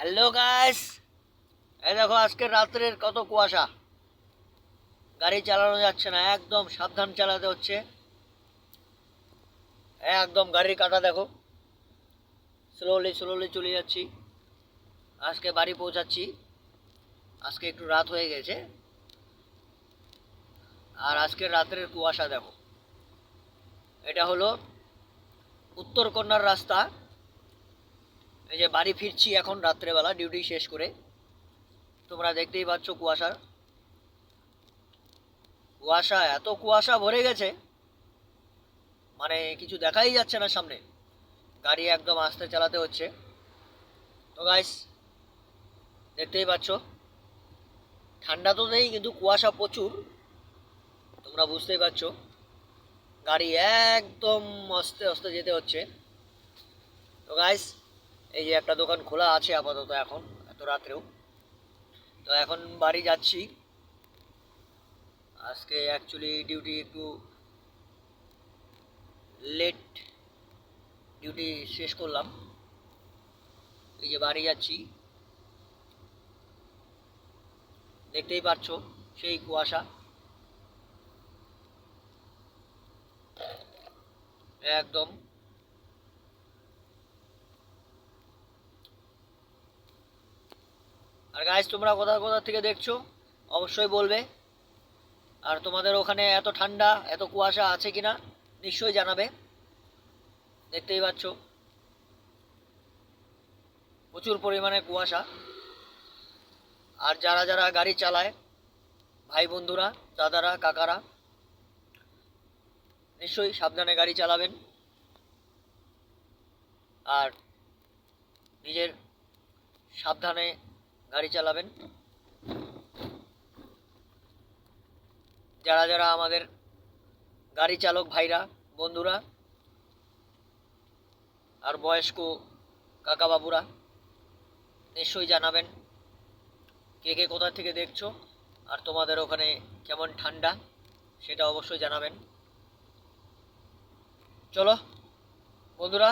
Hello guys, এই দেখো আজকে রাত্রের কত কুয়াশা। গাড়ি চালানো যাচ্ছে না, একদম সাবধান চালাতে হচ্ছে। একদম গাড়ির কাঁটা দেখো, স্লোলি স্লোলি চলে যাচ্ছি। আজকে বাড়ি পৌঁছাচ্ছি। আজকে একটু রাত হয়ে গেছে। আর আজকে রাত্রের কুয়াশা দেখো। এটা হলো উত্তরকন্যার রাস্তা। এই যে বাড়ি ফিরছি এখন রাত্রেবেলা ডিউটি শেষ করে। তোমরা দেখতেই পাচ্ছ কুয়াশা এত কুয়াশা ভরে গেছে, মানে কিছু দেখাই যাচ্ছে না সামনে। গাড়ি একদম আস্তে চালাতে হচ্ছে। তো গাইস, দেখতেই পাচ্ছ ঠান্ডা তো নেই, কিন্তু কুয়াশা প্রচুর। তোমরা বুঝতেই পারছো, গাড়ি একদম আস্তে আস্তে যেতে হচ্ছে। তো গাইস, এই যে একটা দোকান খোলা আছে আপাতত এখন এত রাত্রেও। তো এখন বাড়ি যাচ্ছি। আজকে অ্যাকচুয়ালি ডিউটি একটু লেট, ডিউটি শেষ করলাম। এই যে বাড়ি যাচ্ছি, দেখতেই পাচ্ছো সেই কুয়াশা একদম। আর গাইস, তোমরা কোথা কোথা থেকে দেখছো অবশ্যই বলবে। আর তোমাদের ওখানে এত ঠান্ডা এত কুয়াশা আছে কিনা নিশ্চয়ই জানাবে। দেখতেই পাচ্ছ প্রচুর পরিমাণে কুয়াশা। আর যারা যারা গাড়ি চালায়, ভাই বন্ধুরা, দাদারা, কাকারা, নিশ্চয়ই সাবধানে গাড়ি চালাবেন। আর নিজের সাবধানে গাড়ি চালাবেন। যারা যারা আমাদের গাড়ি চালক ভাইরা, বন্ধুরা আর বয়স্ক কাকা বাবুরা, নিশ্চয়ই জানাবেন কে কে কোথা থেকে দেখছো। আর তোমাদের ওখানে কেমন ঠান্ডা সেটা অবশ্যই জানাবেন। চলো বন্ধুরা,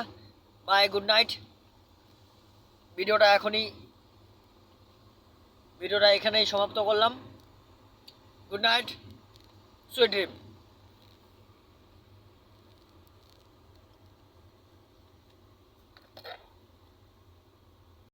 বাই, গুড নাইট। ভিডিওটা এখানেই সমাপ্ত করলাম। Good night, sweet dream.